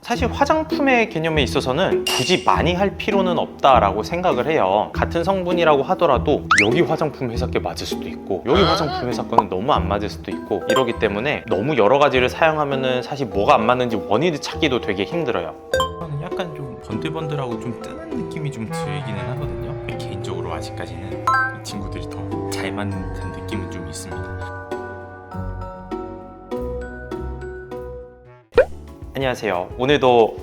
사실 화장품의 개념에 있어서는 굳이 많이 할 필요는 없다라고 생각을 해요. 같은 성분이라고 하더라도 여기 화장품 회사 게 맞을 수도 있고 여기 화장품 회사 거는 너무 안 맞을 수도 있고 이러기 때문에 너무 여러 가지를 사용하면은 사실 뭐가 안 맞는지 원인을 찾기도 되게 힘들어요. 저는 약간 좀 번들번들하고 좀 뜨는 느낌이 좀 들기는 하거든요. 개인적으로 아직까지는 이 친구들이 더 잘 맞는 듯한 느낌은 좀 있습니다. 안녕하세요. 오늘도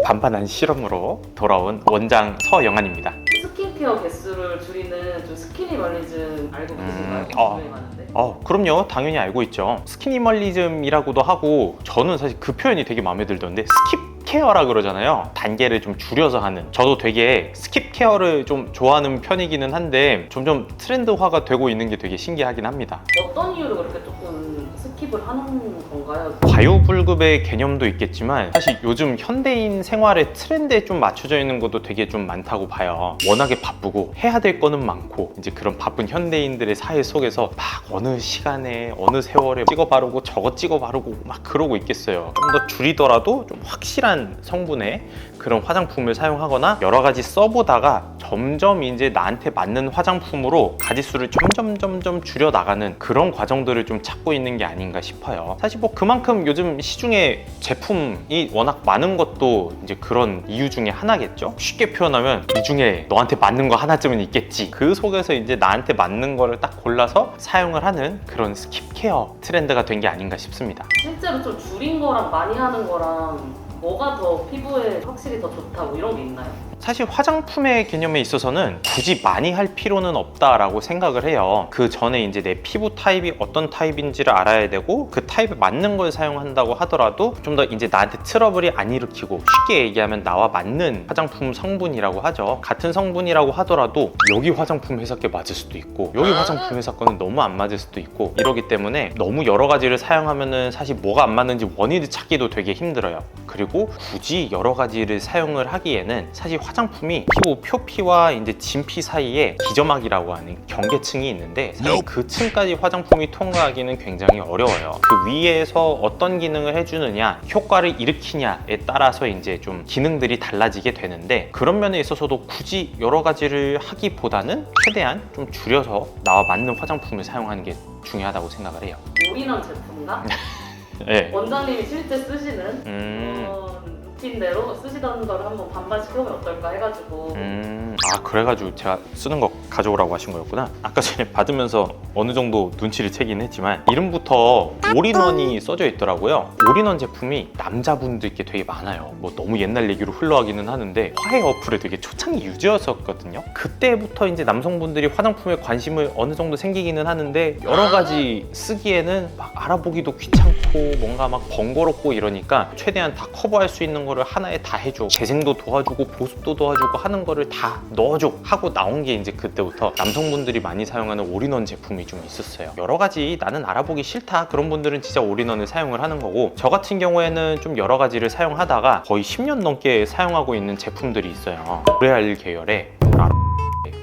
반반한 실험으로 돌아온 원장 서영환입니다. 스킨케어 개수를 줄이는 좀 스키니멀리즘 알고 계신가요? 굉장히 많은데. 그럼요. 당연히 알고 있죠. 스키니멀리즘이라고도 하고 저는 사실 그 표현이 되게 마음에 들던데 스킵 케어라 그러잖아요. 단계를 좀 줄여서 하는. 저도 되게 스킵 케어를 좀 좋아하는 편이기는 한데 점점 트렌드화가 되고 있는 게 되게 신기하긴 합니다. 어떤 이유로 그렇게 조금 스킵을 하는 건가요? 과유불급의 개념도 있겠지만 사실 요즘 현대인 생활의 트렌드에 좀 맞춰져 있는 것도 되게 좀 많다고 봐요. 워낙에 바쁘고 해야 될 거는 많고 이제 그런 바쁜 현대인들의 사회 속에서 막 어느 시간에 어느 세월에 찍어 바르고 저거 찍어 바르고 막 그러고 있겠어요. 좀 더 줄이더라도 좀 확실한 성분의 그런 화장품을 사용하거나 여러 가지 써보다가 점점 이제 나한테 맞는 화장품으로 가지수를 점점 줄여 나가는 그런 과정들을 좀 찾고 있는 게 아닌가 싶어요. 사실 뭐 그만큼 요즘 시중에 제품이 워낙 많은 것도 이제 그런 이유 중에 하나겠죠. 쉽게 표현하면 이 중에 너한테 맞는 거 하나쯤은 있겠지. 그 속에서 이제 나한테 맞는 거를 딱 골라서 사용을 하는 그런 스킵 케어 트렌드가 된 게 아닌가 싶습니다. 실제로 좀 줄인 거랑 많이 하는 거랑 뭐가 더 피부에 확실히 더 좋다 뭐 이런 게 있나요? 사실 화장품의 개념에 있어서는 굳이 많이 할 필요는 없다라고 생각을 해요. 그 전에 이제 내 피부 타입이 어떤 타입인지를 알아야 되고 그 타입에 맞는 걸 사용한다고 하더라도 좀 더 이제 나한테 트러블이 안 일으키고 쉽게 얘기하면 나와 맞는 화장품 성분이라고 하죠. 같은 성분이라고 하더라도 여기 화장품 회사 게 맞을 수도 있고 여기 화장품 회사 거는 너무 안 맞을 수도 있고 이러기 때문에 너무 여러 가지를 사용하면은 사실 뭐가 안 맞는지 원인을 찾기도 되게 힘들어요. 그리고 굳이 여러 가지를 사용을 하기에는 사실 화장품이 피부 표피와 이제 진피 사이에 기점막이라고 하는 경계층이 있는데 사실 그 층까지 화장품이 통과하기는 굉장히 어려워요. 그 위에서 어떤 기능을 해주느냐, 효과를 일으키냐에 따라서 이제 좀 기능들이 달라지게 되는데 그런 면에 있어서도 굳이 여러 가지를 하기보다는 최대한 좀 줄여서 나와 맞는 화장품을 사용하는 게 중요하다고 생각을 해요. 올인원 제품과 네. 원장님이 실제 쓰시는 그런 루틴대로 쓰시던 거를 한번 반반씩 해보면 어떨까 해가지고. 그래가지고 제가 쓰는 거 가져오라고 하신 거였구나. 아까 전에 받으면서 어느 정도 눈치를 채긴 했지만 이름부터 올인원이 써져 있더라고요. 올인원 제품이 남자분들께 되게 많아요. 뭐 너무 옛날 얘기로 흘러가기는 하는데 화해 어플에 되게 초창기 유저였었거든요. 그때부터 이제 남성분들이 화장품에 관심을 어느 정도 생기기는 하는데 여러 가지 쓰기에는 막 알아보기도 귀찮고 뭔가 막 번거롭고 이러니까 최대한 다 커버할 수 있는 거를 하나에 다 해줘. 재생도 도와주고 보습도 도와주고 하는 거를 다 넣어줘 하고 나온 게 이제 그때부터 남성분들이 많이 사용하는 올인원 제품이 좀 있었어요. 여러 가지 나는 알아보기 싫다 그런 분들은 진짜 올인원을 사용을 하는 거고 저 같은 경우에는 좀 여러 가지를 사용하다가 거의 10년 넘게 사용하고 있는 제품들이 있어요. 로레알 계열의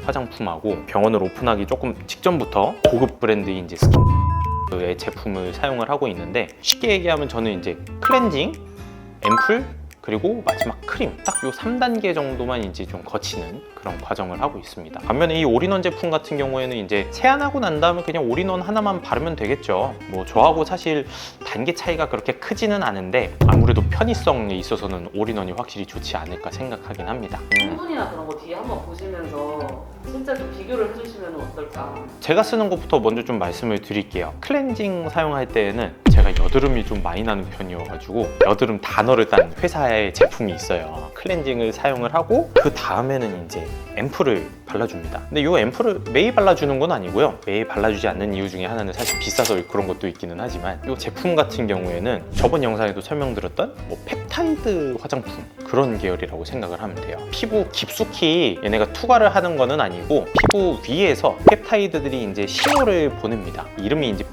화장품하고 병원을 오픈하기 조금 직전부터 고급 브랜드인 이제 스킨의 제품을 사용을 하고 있는데 쉽게 얘기하면 저는 이제 클렌징, 앰플 그리고 마지막 크림 딱 요 3단계 정도만 이제 좀 거치는 그런 과정을 하고 있습니다. 반면에 이 올인원 제품 같은 경우에는 이제 세안하고 난 다음에 그냥 올인원 하나만 바르면 되겠죠. 뭐 저하고 사실 단계 차이가 그렇게 크지는 않은데 아무래도 편의성에 있어서는 올인원이 확실히 좋지 않을까 생각하긴 합니다. 성분이나 그런 거 뒤에 한번 보시면서 진짜 좀 비교를 해주시면 어떨까? 제가 쓰는 것부터 먼저 좀 말씀을 드릴게요. 클렌징 사용할 때에는 제가 여드름이 좀 많이 나는 편이어가지고 여드름 단어를 딴 회사의 제품이 있어요. 클렌징을 사용을 하고 그 다음에는 이제 앰플을 발라줍니다. 근데 이 앰플을 매일 발라주는 건 아니고요. 매일 발라주지 않는 이유 중에 하나는 사실 비싸서 그런 것도 있기는 하지만 이 제품 같은 경우에는 저번 영상에도 설명드렸던 뭐 펩타이드 화장품 그런 계열이라고 생각을 하면 돼요. 피부 깊숙이 얘네가 투과를 하는 거는 아니고 피부 위에서 펩타이드들이 이제 신호를 보냅니다. 이름이 이제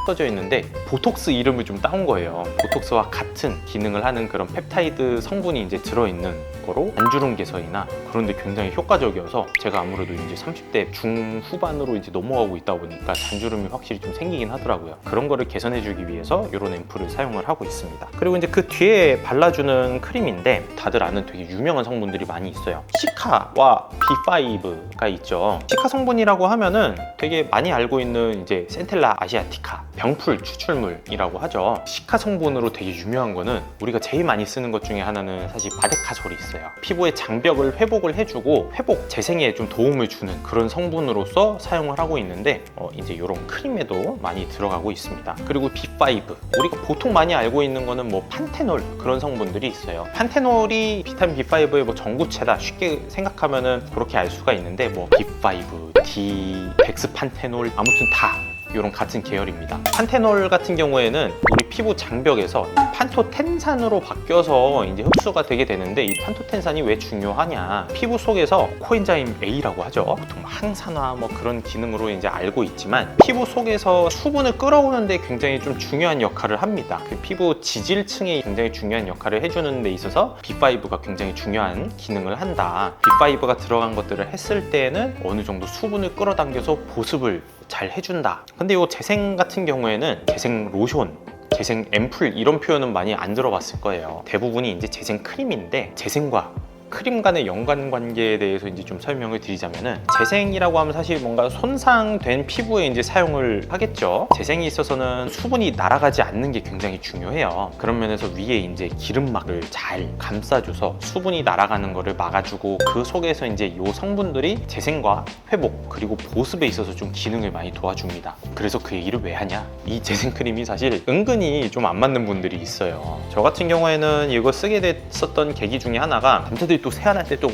써져 있는데 보톡스 이름을 좀 따온 거예요. 보톡스와 같은 기능을 하는 그런 펩타이드 성분이 이제 들어있는 거로 안주름 개선이나 그런데 굉장히 효과적이어서 제가 아무래도 이제 30대 중후반으로 이제 넘어가고 있다 보니까 잔주름이 확실히 좀 생기긴 하더라고요. 그런 거를 개선해주기 위해서 이런 앰플을 사용을 하고 있습니다. 그리고 이제 그 뒤에 발라주는 크림인데 다들 아는 되게 유명한 성분들이 많이 있어요. 시카와 B5가 있죠. 시카 성분이라고 하면은 되게 많이 알고 있는 이제 센텔라 아시아티카 병풀 추출물이라고 하죠. 시카 성분으로 되게 유명한 거는 우리가 제일 많이 쓰는 것 중에 하나는 사실 바데카솔이 있어요. 피부의 장벽을 회복을 해주고 회복 재생에 좀 도움을 주는 그런 성분으로서 사용을 하고 있는데 이제 이런 크림에도 많이 들어가고 있습니다. 그리고 B5 우리가 보통 많이 알고 있는 거는 뭐 판테놀 그런 성분들이 있어요. 판테놀이 비타민 B5의 뭐 전구체다 쉽게 생각하면은 그렇게 알 수가 있는데 뭐 B5, D, 덱스판테놀 아무튼 다 이런 같은 계열입니다. 판테놀 같은 경우에는 우리 피부 장벽에서 판토텐산으로 바뀌어서 이제 흡수가 되게 되는데 이 판토텐산이 왜 중요하냐? 피부 속에서 코엔자임 A라고 하죠. 보통 항산화 뭐 그런 기능으로 이제 알고 있지만 피부 속에서 수분을 끌어오는데 굉장히 좀 중요한 역할을 합니다. 그 피부 지질층에 굉장히 중요한 역할을 해주는 데 있어서 B5가 굉장히 중요한 기능을 한다. B5가 들어간 것들을 했을 때에는 어느 정도 수분을 끌어당겨서 보습을 잘 해준다. 근데 이 재생 같은 경우에는 재생 로션, 재생 앰플 이런 표현은 많이 안 들어봤을 거예요. 대부분이 이제 재생 크림인데 재생과 크림 간의 연관 관계에 대해서 이제 좀 설명을 드리자면은 재생이라고 하면 사실 뭔가 손상된 피부에 이제 사용을 하겠죠. 재생이 있어서는 수분이 날아가지 않는 게 굉장히 중요해요. 그런 면에서 위에 이제 기름막을 잘 감싸줘서 수분이 날아가는 거를 막아주고 그 속에서 이제 이 성분들이 재생과 회복 그리고 보습에 있어서 좀 기능을 많이 도와줍니다. 그래서 그 얘기를 왜 하냐? 이 재생 크림이 사실 은근히 좀 안 맞는 분들이 있어요. 저 같은 경우에는 이거 쓰게 됐었던 계기 중에 하나가 남자들이 또 세안할 때 또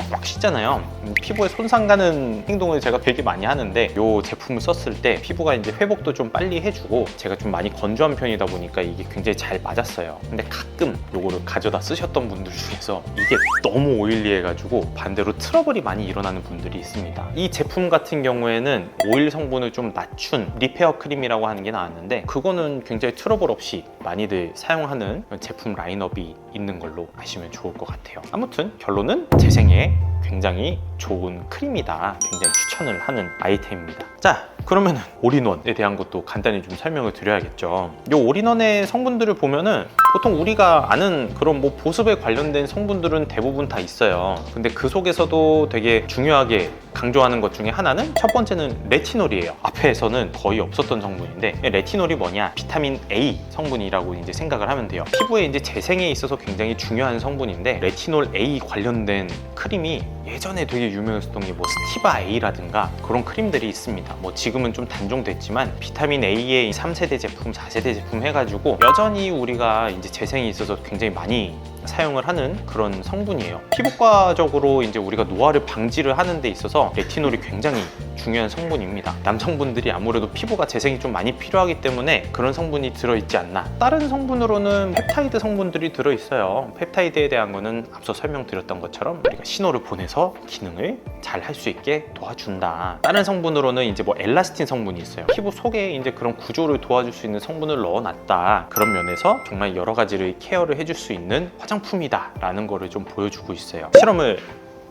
막 씻잖아요. 피부에 손상 가는 행동을 제가 되게 많이 하는데 이 제품을 썼을 때 피부가 이제 회복도 좀 빨리 해주고 제가 좀 많이 건조한 편이다 보니까 이게 굉장히 잘 맞았어요. 근데 가끔 이거를 가져다 쓰셨던 분들 중에서 이게 너무 오일리해가지고 반대로 트러블이 많이 일어나는 분들이 있습니다. 이 제품 같은 경우에는 오일 성분을 좀 낮춘 리페어 크림이라고 하는 게 나왔는데 그거는 굉장히 트러블 없이 많이들 사용하는 제품 라인업이 있는 걸로 아시면 좋을 것 같아요. 아무튼 결론은 재생에 굉장히 좋은 크림이다. 굉장히 추천을 하는 아이템입니다. 자, 그러면은 올인원에 대한 것도 간단히 좀 설명을 드려야겠죠. 이 올인원의 성분들을 보면은 보통 우리가 아는 그런 뭐 보습에 관련된 성분들은 대부분 다 있어요. 근데 그 속에서도 되게 중요하게 강조하는 것 중에 하나는 첫 번째는 레티놀이에요. 앞에서는 거의 없었던 성분인데 레티놀이 뭐냐? 비타민 A 성분이라고 이제 생각을 하면 돼요. 피부에 이제 재생에 있어서 굉장히 중요한 성분인데 레티놀 A 관련된 크림이 예전에 되게 유명했었던 게 뭐 스티바 A라든가 그런 크림들이 있습니다. 뭐 지금은 좀 단종됐지만 비타민 A의 3세대 제품, 4세대 제품 해가지고 여전히 우리가 이제 재생에 있어서 굉장히 많이 사용을 하는 그런 성분이에요. 피부과적으로 이제 우리가 노화를 방지를 하는 데 있어서 레티놀이 굉장히 중요한 성분입니다. 남성분들이 아무래도 피부가 재생이 좀 많이 필요하기 때문에 그런 성분이 들어있지 않나. 다른 성분으로는 펩타이드 성분들이 들어있어요. 펩타이드에 대한 거는 앞서 설명드렸던 것처럼 우리가 신호를 보내서 기능을 잘 할 수 있게 도와준다. 다른 성분으로는 이제 뭐 엘라스틴 성분이 있어요. 피부 속에 이제 그런 구조를 도와줄 수 있는 성분을 넣어놨다. 그런 면에서 정말 여러 가지를 케어를 해줄 수 있는 화장품이다 라는 거를 좀 보여주고 있어요. 실험을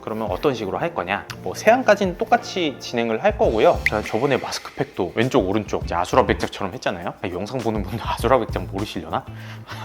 그러면 어떤 식으로 할 거냐? 뭐 세안까지는 똑같이 진행을 할 거고요. 제가 저번에 마스크팩도 왼쪽 오른쪽 이제 아수라 백작처럼 했잖아요. 영상 보는 분들 아수라 백작 모르시려나?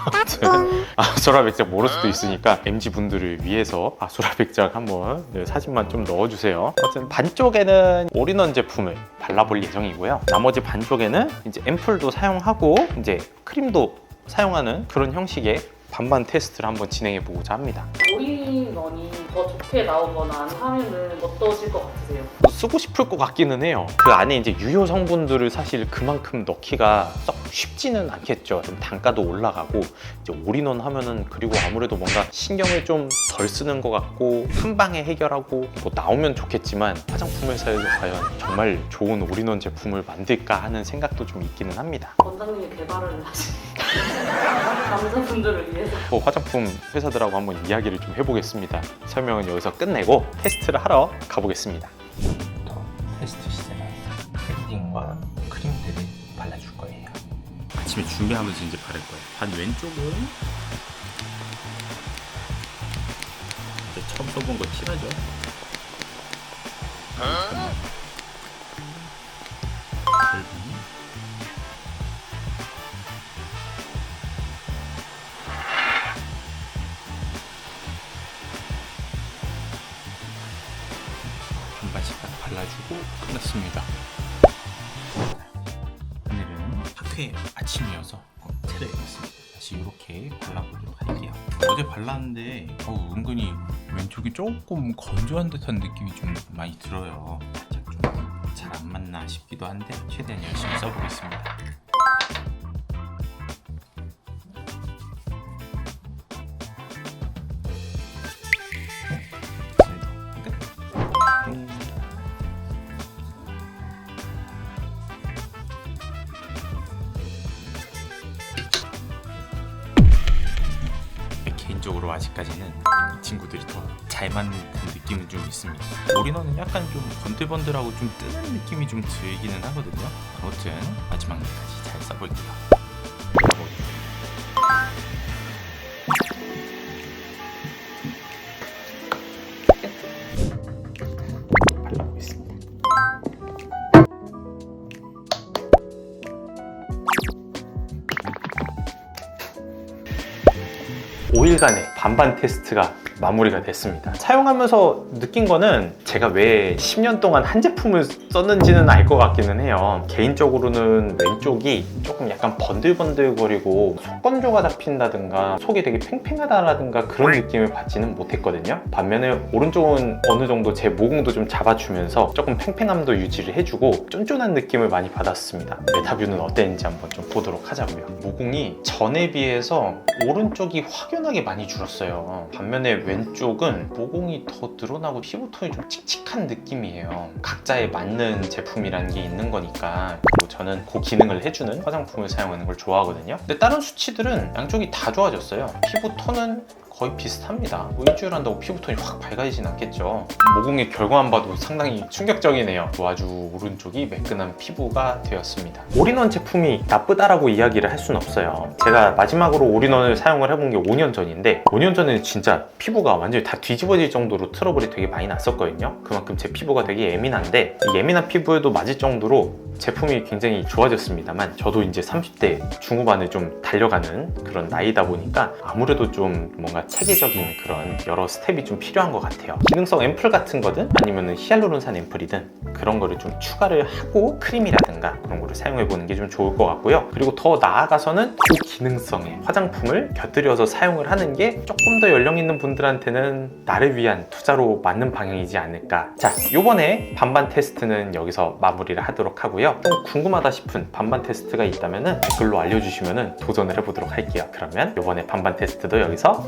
아무튼 아수라 백작 모를 수도 있으니까 MZ 분들을 위해서 아수라 백작 한번 사진만 좀 넣어주세요. 어쨌든 반쪽에는 올인원 제품을 발라볼 예정이고요. 나머지 반쪽에는 이제 앰플도 사용하고 이제 크림도 사용하는 그런 형식의 반반 테스트를 한번 진행해 보고자 합니다. 올인원이 더 좋게 나오거나 안 하면은 어떠실 것 같으세요? 쓰고 싶을 것 같기는 해요. 그 안에 이제 유효 성분들을 사실 그만큼 넣기가 썩 쉽지는 않겠죠. 좀 단가도 올라가고 이제 올인원 하면은 그리고 아무래도 뭔가 신경을 좀 덜 쓰는 것 같고 한 방에 해결하고 뭐 나오면 좋겠지만 화장품 회사에서 과연 정말 좋은 올인원 제품을 만들까 하는 생각도 좀 있기는 합니다. 원장님이 개발을 하신 남자분들을 위해서 화장품 회사들하고 한번 이야기를 좀 해보겠습니다. 설명은 여기서 끝내고 테스트를 하러 가보겠습니다. 테스트 시제는 패딩과 크림들을 발라줄 거예요. 아침에 준비하면서 이제 바를 거예요. 반 왼쪽은 이제 처음 써본 거 티나죠? 반반씩 딱 발라주고 끝났습니다. 오늘은 학회 아침이어서 차려야겠습니다. 다시 이렇게 발라보도록 할게요. 어제 발랐는데 은근히 왼쪽이 조금 건조한 듯한 느낌이 좀 많이 들어요. 살짝 좀 잘 안 맞나 싶기도 한데 최대한 열심히 써보겠습니다. 개인적으로 아직까지는 이 친구들이 더 잘 맞는 듯한 느낌은 좀 있습니다. 올인원은 약간 좀 번들번들하고 좀 뜨는 느낌이 좀 들기는 하거든요. 아무튼 마지막까지 잘 써볼게요. 발라보겠습니다. 5일간의 반반 테스트가 마무리가 됐습니다. 사용하면서 느낀 거는 제가 왜 10년 동안 한 제품을 썼는지는 알 것 같기는 해요. 개인적으로는 왼쪽이 조금 약간 번들번들거리고 속 건조가 잡힌다든가 속이 되게 팽팽하다라든가 그런 느낌을 받지는 못했거든요. 반면에 오른쪽은 어느 정도 제 모공도 좀 잡아주면서 조금 팽팽함도 유지를 해주고 쫀쫀한 느낌을 많이 받았습니다. 메타뷰는 어땠는지 한번 좀 보도록 하자고요. 모공이 전에 비해서 오른쪽이 확연하게 많이 줄었어요. 반면에 왼쪽은 모공이 더 늘어나고 피부톤이 좀 칙칙한 느낌이에요. 각자에 맞는 제품이라는 게 있는 거니까. 그리고 저는 그 기능을 해주는 화장품을 사용하는 걸 좋아하거든요. 근데 다른 수치들은 양쪽이 다 좋아졌어요. 피부톤은 거의 비슷합니다. 뭐 일주일 한다고 피부톤이 확 밝아지진 않겠죠. 모공의 결과만 봐도 상당히 충격적이네요. 아주 오른쪽이 매끈한 피부가 되었습니다. 올인원 제품이 나쁘다라고 이야기를 할 수는 없어요. 제가 마지막으로 올인원을 사용을 해본 게 5년 전인데 5년 전에는 진짜 피부가 완전히 다 뒤집어질 정도로 트러블이 되게 많이 났었거든요. 그만큼 제 피부가 되게 예민한데 이 예민한 피부에도 맞을 정도로 제품이 굉장히 좋아졌습니다만 저도 이제 30대 중후반을 좀 달려가는 그런 나이다 보니까 아무래도 좀 뭔가 체계적인 그런 여러 스텝이 좀 필요한 것 같아요. 기능성 앰플 같은 거든 아니면 히알루론산 앰플이든 그런 거를 좀 추가를 하고 크림이라든가 그런 거를 사용해 보는 게 좀 좋을 것 같고요. 그리고 더 나아가서는 고기능성의 화장품을 곁들여서 사용을 하는 게 조금 더 연령 있는 분들한테는 나를 위한 투자로 맞는 방향이지 않을까. 자, 요번에 반반 테스트는 여기서 마무리를 하도록 하고요. 또 궁금하다 싶은 반반 테스트가 있다면 댓글로 알려주시면 도전을 해보도록 할게요. 그러면 요번에 반반 테스트도 여기서